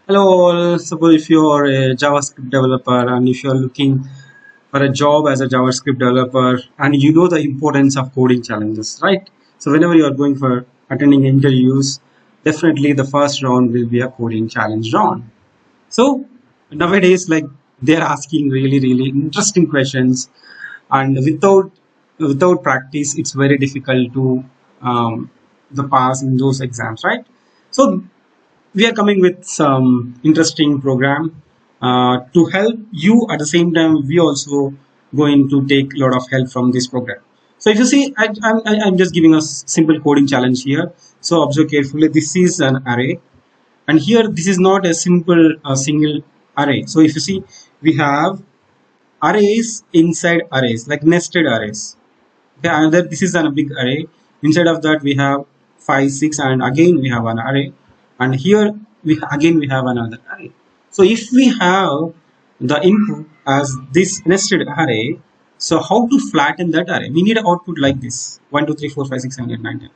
Hello all. Suppose if you are a JavaScript developer and if you are looking for a job as a JavaScript developer and you know the importance of coding challenges, right? So whenever you are going for attending interviews, definitely the first round will be a coding challenge round. So nowadays, like they're asking really interesting questions, and without practice, it's very difficult to the pass in those exams, right? So we are coming with some interesting program to help you. At the same time, we also going to take a lot of help from this program. So if you see, I'm just giving a simple coding challenge here. So observe carefully. This is an array, and here this is not a simple single array. So if you see, we have arrays inside arrays, like nested arrays. Okay, another, this is a big array. Inside of that we have 5 6, and again we have an array, and here we have another array. So if we have the input as this nested array, so how to flatten that array? We need an output like this: 1 2 3 4 5 6 7 8 9 10.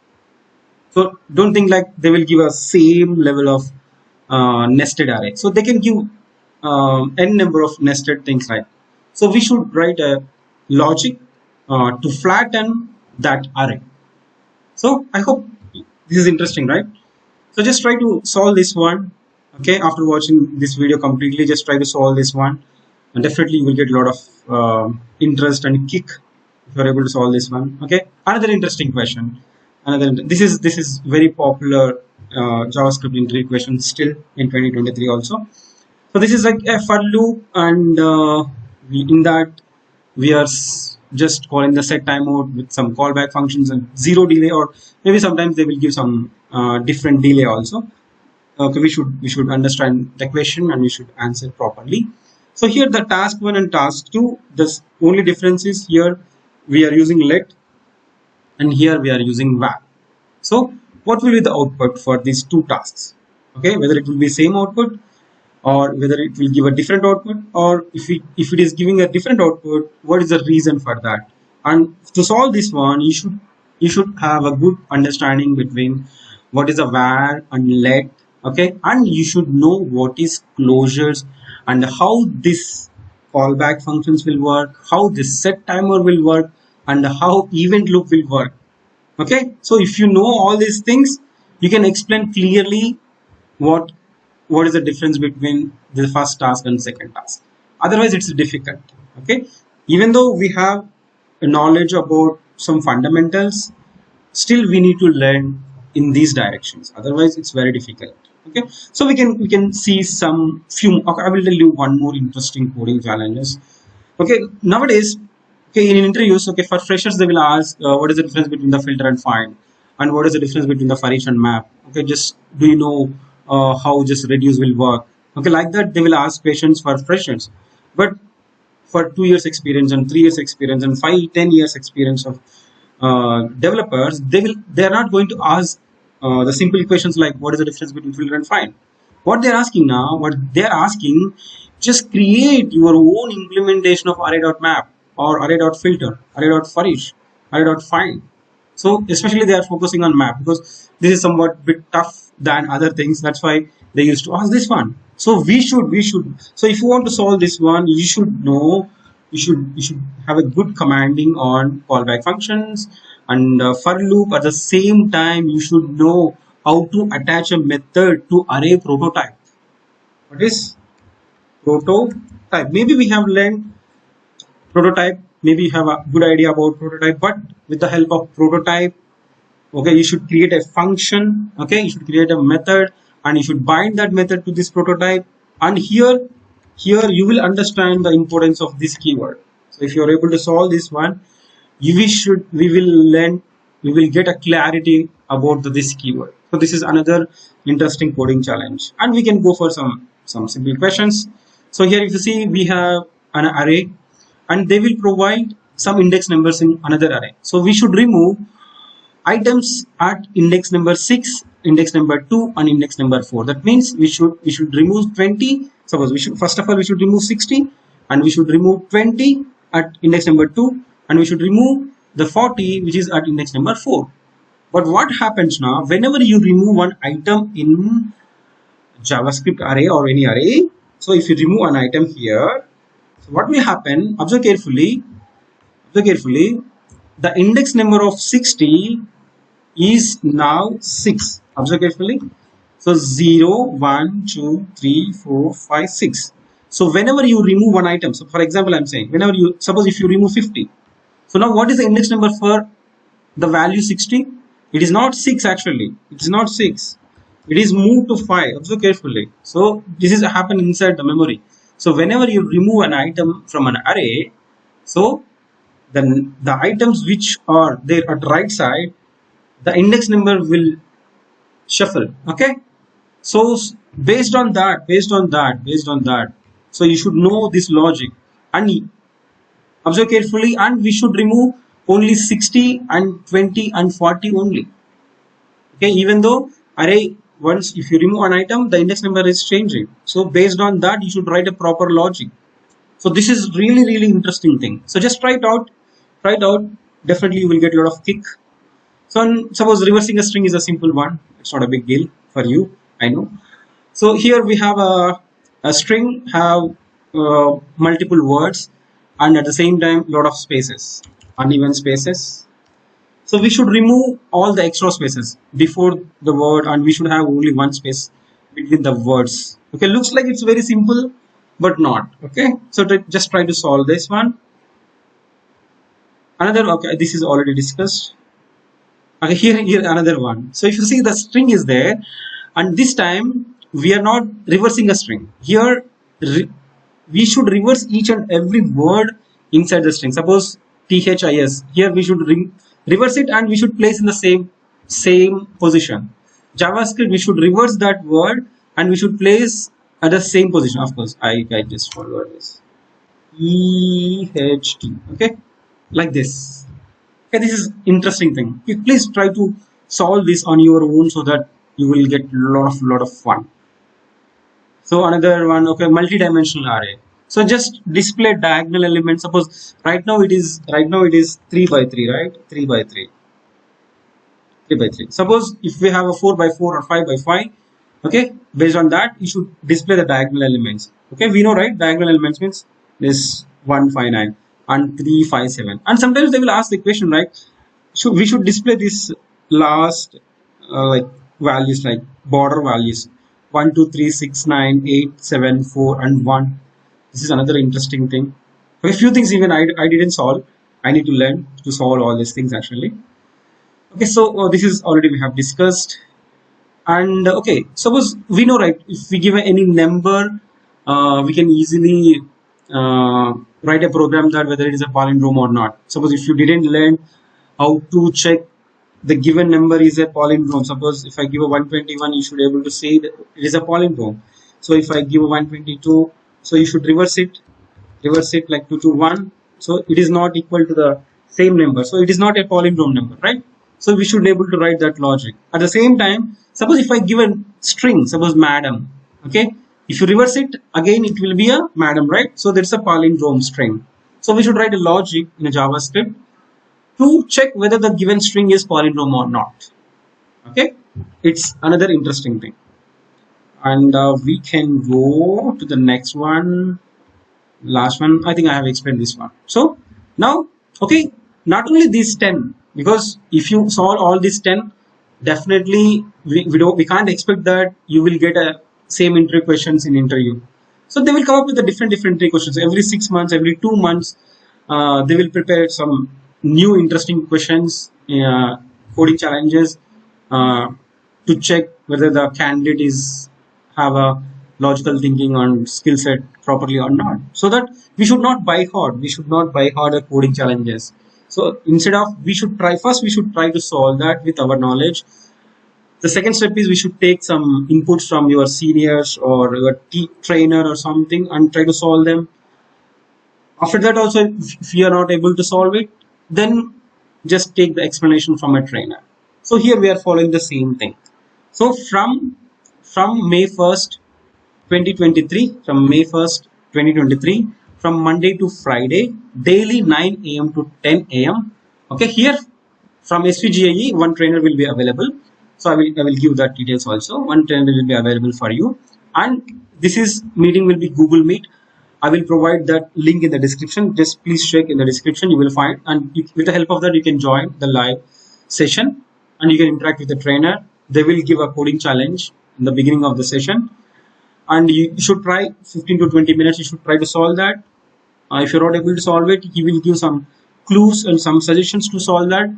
So don't think like they will give us same level of nested array. So they can give n number of nested things, right? So we should write a logic to flatten that array. So I hope this is interesting, right? So just try to solve this one. Okay, after watching this video completely, just try to solve this one, and definitely you will get a lot of interest and kick if you are able to solve this one. Okay, another interesting question. This is very popular JavaScript interview question still in 2023 also. So this is like a for loop, and in that we are just calling the set timeout with some callback functions and zero delay, or maybe sometimes they will give some different delay also. Okay, we should understand the question and we should answer properly. So here the task 1 and task 2, the only difference is here we are using let and here we are using var. So what will be the output for these two tasks? Okay, whether it will be same output or whether it will give a different output, or if it is giving a different output, what is the reason for that? And to solve this one, you should have a good understanding between what is a var and let. Okay, and you should know what is closures and how this callback functions will work, how this set timer will work, and how event loop will work. Okay, so if you know all these things, you can explain clearly what what is the difference between the first task and second task. Otherwise it's difficult. Okay, even though we have a knowledge about some fundamentals, still we need to learn in these directions, otherwise it's very difficult. Okay, so we can see some few. Okay, I will tell you one more interesting coding challenges. Okay, nowadays, okay, in interviews, okay, for freshers they will ask what is the difference between the filter and find, and what is the difference between the for each and map. Okay, just do you know how just reduce will work? Okay, like that they will ask questions for freshers. But for 2 years experience and 3 years experience and 5 10 years experience of developers, they are not going to ask the simple questions like what is the difference between filter and find. What they're asking now, what they're asking, just create your own implementation of array.map or array.filter, array.forish, array.find. So especially they are focusing on map because this is somewhat bit tough than other things. That's why they used to ask this one. So we should. So if you want to solve this one, you should know. You should have a good commanding on callback functions and for loop. At the same time, you should know how to attach a method to array prototype. What is prototype? Maybe we have learned prototype, maybe you have a good idea about prototype, but with the help of prototype, okay, you should create a function. Okay, you should create a method and you should bind that method to this prototype, and here you will understand the importance of this keyword. So if you are able to solve this one, we will learn, we will get a clarity about this keyword. So this is another interesting coding challenge, and we can go for some simple questions. So here if you see, we have an array and they will provide some index numbers in another array. So we should remove items at index number 6, index number 2 and index number 4. That means we should remove 20. Suppose we should, first of all we should remove 60 and we should remove 20 at index number 2, and we should remove the 40 which is at index number 4. But what happens now, whenever you remove one item in JavaScript array or any array. So if you remove an item here, so what will happen? Observe carefully. Observe carefully. The index number of 60 is now 6. Observe carefully. So 0, 1, 2, 3, 4, 5, 6. So whenever you remove one item, so for example, I'm saying whenever you suppose if you remove 50. So now what is the index number for the value 60? It is not 6 actually. It is not 6. It is moved to 5. Observe carefully. So this is happening inside the memory. So whenever you remove an item from an array, so then the items which are there at right side, the index number will shuffle. Okay. So based on that, so you should know this logic and observe carefully, and we should remove only 60 and 20 and 40 only. Okay, even though array once if you remove an item, the index number is changing. So based on that, you should write a proper logic. So this is really interesting thing. So just try it out. Definitely you will get a lot of kick. So suppose reversing a string is a simple one. It's not a big deal for you, I know. So here we have a string have multiple words and at the same time lot of spaces, uneven spaces. So we should remove all the extra spaces before the word, and we should have only one space between the words. Okay, looks like it's very simple, but not. Okay, so just try to solve this one. Another, okay, this is already discussed. Okay, here another one. So if you see the string is there, and this time we are not reversing a string. Here we should reverse each and every word inside the string. Suppose THIS. Here we should reverse it and we should place in the same position. JavaScript, we should reverse that word and we should place at the same position. Of course, I just forgot this. EHT. Okay, like this. Okay, this is interesting thing. Please try to solve this on your own so that you will get lot of fun. So another one, okay, multi-dimensional array. So just display diagonal elements. Suppose right now it is 3 by 3, right? 3 by 3. Suppose if we have a 4 by 4 or 5 by 5, okay, based on that you should display the diagonal elements. Okay, we know, right? Diagonal elements means this 159 and 357. And sometimes they will ask the question, right? We should display this last like values, like border values 1, 2, 3, 6, 9, 8, 7, 4 and 1. This is another interesting thing. A few things even I didn't solve. I need to learn to solve all these things actually. Okay, so this is already we have discussed. And okay, suppose we know, right, if we give any number, we can easily write a program that whether it is a palindrome or not. Suppose if you didn't learn how to check the given number is a palindrome. Suppose if I give a 121, you should be able to say that it is a palindrome. So if I give a 122, so you should reverse it like 2 to 1. So it is not equal to the same number. So it is not a palindrome number, right? So we should be able to write that logic. At the same time, suppose if I give a string, suppose madam, okay? If you reverse it, again it will be a madam, right? So that's a palindrome string. So we should write a logic in a JavaScript to check whether the given string is palindrome or not. Okay, it's another interesting thing. And we can go to the next one, last one. I think I have explained this one. So now, okay, not only these 10, because if you solve all these 10, definitely we can't expect that you will get a same interview questions in interview. So they will come up with the different interview questions every 6 months, every 2 months. They will prepare some new interesting questions, coding challenges to check whether the candidate is have a logical thinking and skill set properly or not. So that we should not buy hard. We should not buy harder coding challenges. So instead of we should try to solve that with our knowledge. The second step is we should take some inputs from your seniors or your trainer or something and try to solve them. After that also, if you are not able to solve it, then just take the explanation from a trainer. So here we are following the same thing. So from May 1st, 2023, from Monday to Friday, daily 9 a.m. to 10 a.m. Okay, here from SVGIE, one trainer will be available. So I will give that details also. One trainer will be available for you, and this is meeting will be Google Meet. I will provide that link in the description. Just please check in the description. You will find, and with the help of that, you can join the live session and you can interact with the trainer. They will give a coding challenge in the beginning of the session, and you should try 15 to 20 minutes. You should try to solve that. If you're not able to solve it, he will give some clues and some suggestions to solve that.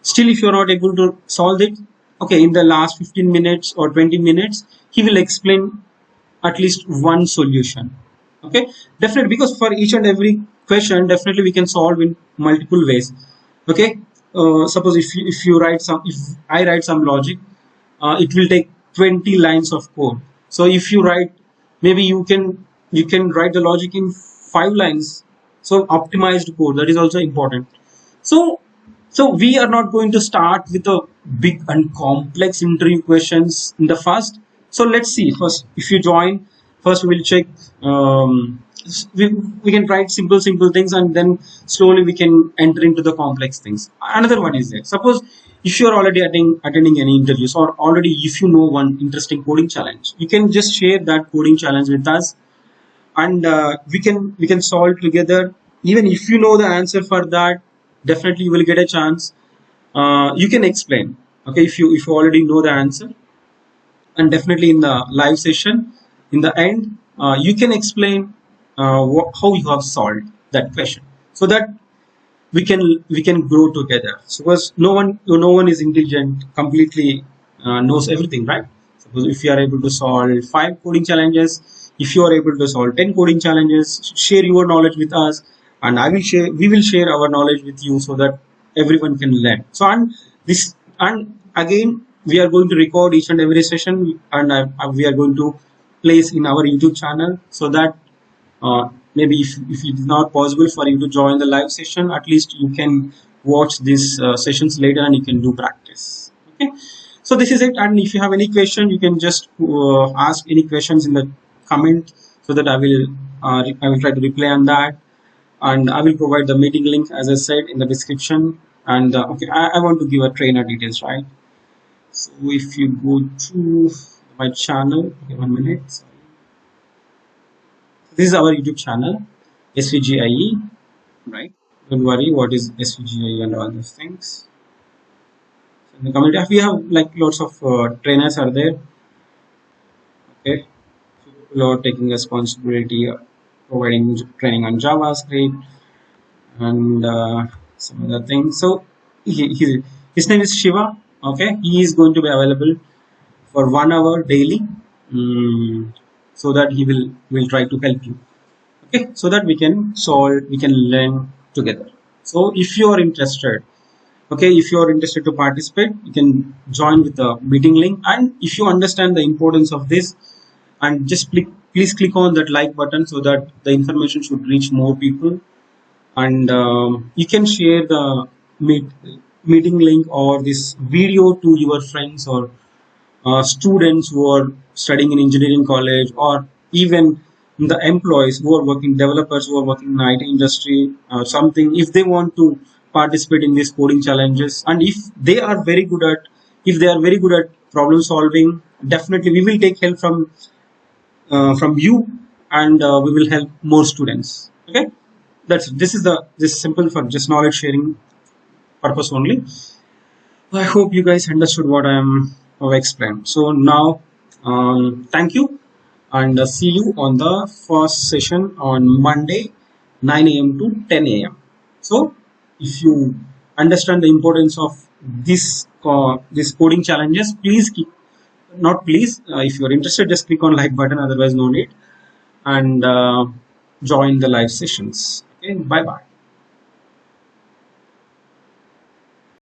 Still, if you're not able to solve it, okay, in the last 15 minutes or 20 minutes, he will explain at least one solution. Okay, definitely, because for each and every question, definitely we can solve in multiple ways. Okay, suppose if you write some, if I write some logic, it will take 20 lines of code. So if you write, maybe you can write the logic in 5 lines. So optimized code, that is also important. So so we are not going to start with a big and complex interview questions in the first. So let's see first. If you join, first we will check. We can write simple things, and then slowly we can enter into the complex things. Another one is there. Suppose if you are already attending any interviews, or already if you know one interesting coding challenge, you can just share that coding challenge with us, and we can solve together. Even if you know the answer for that, definitely you will get a chance. You can explain, okay, if you already know the answer, and definitely in the live session, in the end, you can explain how you have solved that question, so that we can grow together. So because no one is intelligent completely, knows everything, right? Suppose if you are able to solve 5 coding challenges, if you are able to solve 10 coding challenges, share your knowledge with us, and we will share our knowledge with you, so that everyone can learn. So and again, we are going to record each and every session, and we are going to place in our YouTube channel, so that maybe if it is not possible for you to join the live session, at least you can watch these sessions later, and you can do practice. Okay, so this is it. And if you have any question, you can just ask any questions in the comment, so that I will try to reply on that, and I will provide the meeting link as I said in the description. And okay, I want to give a trainer details, right? So if you go to my channel, okay, 1 minute. This is our YouTube channel, SVGIE, right? Don't worry, what is SVGIE and all those things. So in the community, we have like lots of trainers are there. Okay, people are taking responsibility, providing training on JavaScript and some other things. So his name is Shiva. Okay, he is going to be available for 1 hour daily, so that he will try to help you. Okay, so that we can learn together. So if you are interested, okay, if you are interested to participate, you can join with the meeting link. And if you understand the importance of this, and just please click on that like button, so that the information should reach more people. And you can share the meeting link or this video to your friends, or students who are studying in engineering college, or even the employees who are working, developers who are working in the IT industry, something. If they want to participate in these coding challenges, and if they are very good at problem solving, definitely we will take help from you, and we will help more students. Okay, this is simple for just knowledge sharing purpose only. I hope you guys understood what I am explained. So now, thank you, and see you on the first session on Monday, 9 a.m. to 10 a.m. So, if you understand the importance of this coding challenges, please not please. If you are interested, just click on like button. Otherwise, no need, and join the live sessions. Okay, bye bye.